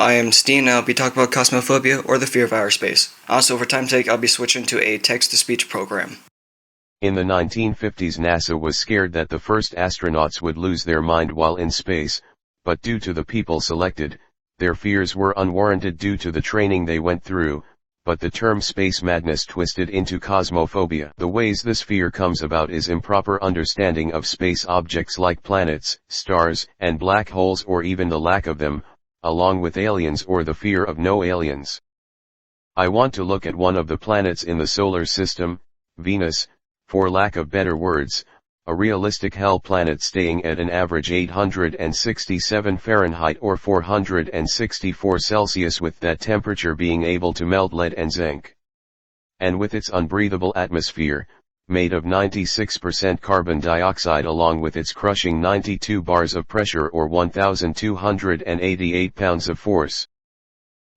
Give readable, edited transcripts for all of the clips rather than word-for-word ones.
I am Steen and I'll be talking about Cosmophobia, or the fear of outer space. Also, for time's sake, I'll be switching to a text-to-speech program. In the 1950s, NASA was scared that the first astronauts would lose their mind while in space, but due to the people selected, their fears were unwarranted due to the training they went through, but the term space madness twisted into cosmophobia. The ways this fear comes about is improper understanding of space objects like planets, stars, and black holes, or even the lack of them, along with aliens or the fear of no aliens. I want to look at one of the planets in the solar system, Venus, for lack of better words, a realistic hell planet staying at an average 867 Fahrenheit or 464 Celsius, with that temperature being able to melt lead and zinc. And with its unbreathable atmosphere, made of 96% carbon dioxide, along with its crushing 92 bars of pressure or 1,288 pounds of force.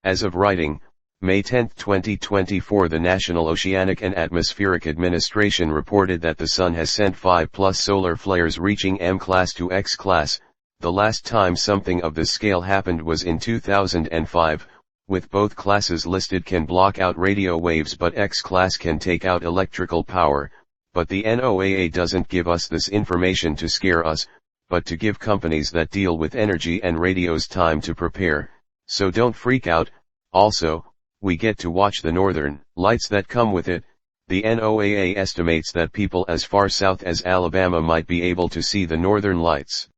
As of writing, May 10, 2024, the National Oceanic and Atmospheric Administration reported that the Sun has sent 5+ solar flares reaching M-class to X-class. The last time something of this scale happened was in 2005, with both classes listed can block out radio waves, but X-class can take out electrical power. But the NOAA doesn't give us this information to scare us, but to give companies that deal with energy and radios time to prepare, so don't freak out. Also, we get to watch the northern lights that come with it. The NOAA estimates that people as far south as Alabama might be able to see the northern lights.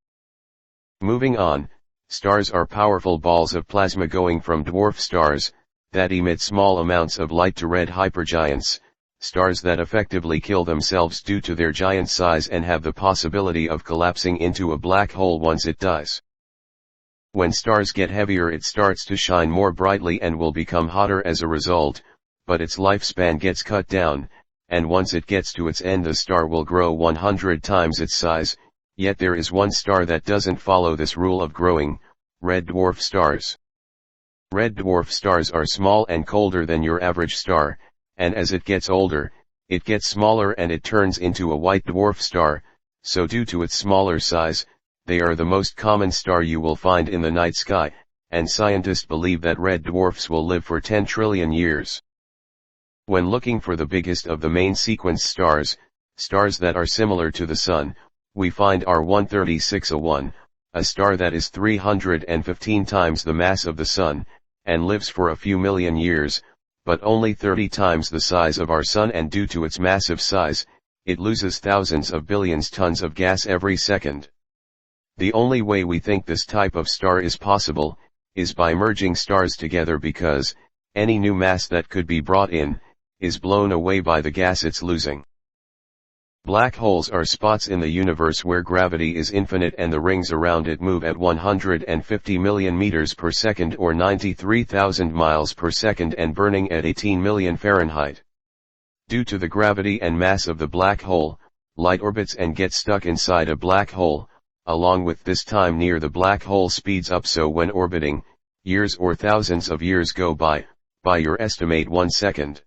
Moving on, stars are powerful balls of plasma going from dwarf stars, that emit small amounts of light, to red hypergiants, stars that effectively kill themselves due to their giant size and have the possibility of collapsing into a black hole once it does. When stars get heavier, it starts to shine more brightly and will become hotter as a result, but its lifespan gets cut down, and once it gets to its end the star will grow 100 times its size. Yet there is one star that doesn't follow this rule of growing: red dwarf stars. Red dwarf stars are small and colder than your average star, and as it gets older, it gets smaller and it turns into a white dwarf star. So due to its smaller size, they are the most common star you will find in the night sky, and scientists believe that red dwarfs will live for 10 trillion years. When looking for the biggest of the main sequence stars, stars that are similar to the Sun, we find R136A1, a star that is 315 times the mass of the Sun, and lives for a few million years, but only 30 times the size of our Sun, and due to its massive size, it loses thousands of billions tons of gas every second. The only way we think this type of star is possible, is by merging stars together, because any new mass that could be brought in, is blown away by the gas it's losing. Black holes are spots in the universe where gravity is infinite and the rings around it move at 150 million meters per second or 93,000 miles per second and burning at 18 million Fahrenheit. Due to the gravity and mass of the black hole, light orbits and gets stuck inside a black hole. Along with this, time near the black hole speeds up, so when orbiting, years or thousands of years go by your estimate 1 second.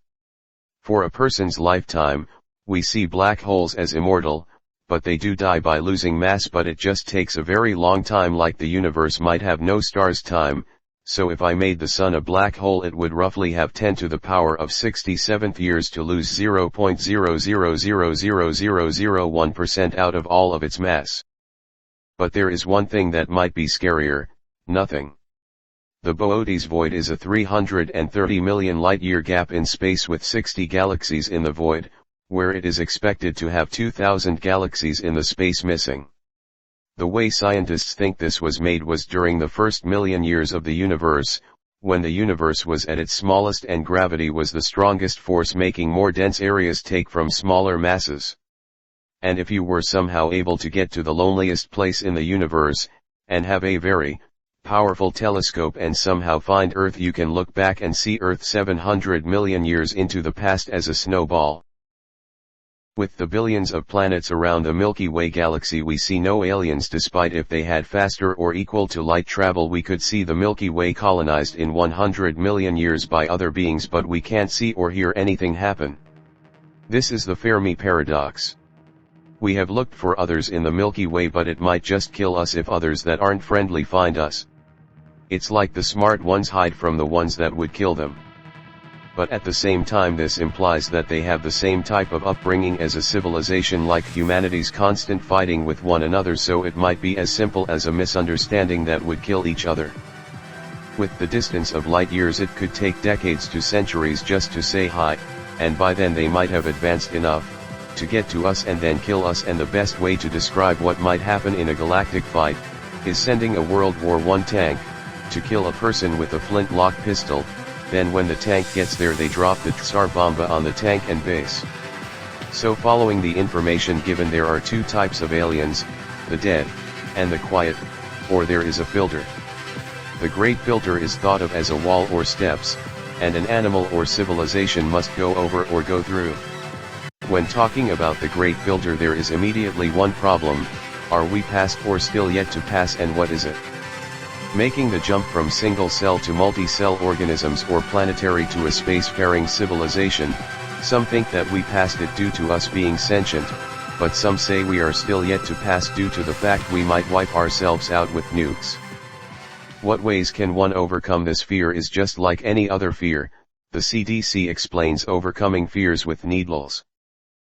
For a person's lifetime, we see black holes as immortal, but they do die by losing mass, but it just takes a very long time, like the universe might have no stars time. So if I made the Sun a black hole, it would roughly have 10 to the power of 67th years to lose 0.0000001% out of all of its mass. But there is one thing that might be scarier: nothing. The Boötes void is a 330 million light-year gap in space with 60 galaxies in the void, where it is expected to have 2,000 galaxies in the space missing. The way scientists think this was made was during the first million years of the universe, when the universe was at its smallest and gravity was the strongest force, making more dense areas take from smaller masses. And if you were somehow able to get to the loneliest place in the universe, and have a very powerful telescope and somehow find Earth, you can look back and see Earth 700 million years into the past as a snowball. With the billions of planets around the Milky Way galaxy, we see no aliens, despite if they had faster or equal to light travel. We could see the Milky Way colonized in 100 million years by other beings, but we can't see or hear anything happen. This is the Fermi paradox. We have looked for others in the Milky Way, but it might just kill us if others that aren't friendly find us. It's like the smart ones hide from the ones that would kill them. But at the same time this implies that they have the same type of upbringing as a civilization, like humanity's constant fighting with one another, so it might be as simple as a misunderstanding that would kill each other. With the distance of light years, it could take decades to centuries just to say hi, and by then they might have advanced enough to get to us and then kill us, and the best way to describe what might happen in a galactic fight is sending a World War I tank to kill a person with a flintlock pistol. Then when the tank gets there, they drop the Tsar Bomba on the tank and base. So following the information given, there are two types of aliens, the dead, and the quiet, or there is a filter. The Great Filter is thought of as a wall or steps, and an animal or civilization must go over or go through. When talking about the Great Filter, there is immediately one problem: are we past or still yet to pass, and what is it? Making the jump from single-cell to multi-cell organisms or planetary to a spacefaring civilization, some think that we passed it due to us being sentient, but some say we are still yet to pass due to the fact we might wipe ourselves out with nukes. What ways can one overcome this fear is just like any other fear. The CDC explains overcoming fears with needles.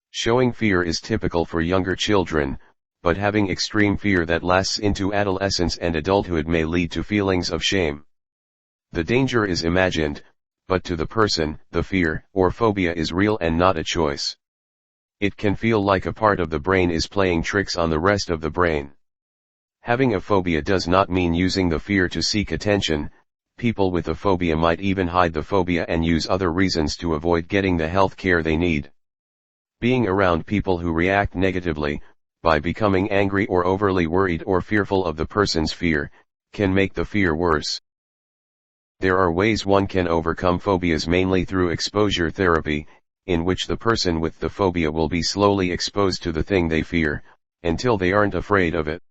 Showing fear is typical for younger children, but having extreme fear that lasts into adolescence and adulthood may lead to feelings of shame. The danger is imagined, but to the person, the fear or phobia is real and not a choice. It can feel like a part of the brain is playing tricks on the rest of the brain. Having a phobia does not mean using the fear to seek attention. People with a phobia might even hide the phobia and use other reasons to avoid getting the health care they need. Being around people who react negatively, by becoming angry or overly worried or fearful of the person's fear, can make the fear worse. There are ways one can overcome phobias, mainly through exposure therapy, in which the person with the phobia will be slowly exposed to the thing they fear, until they aren't afraid of it.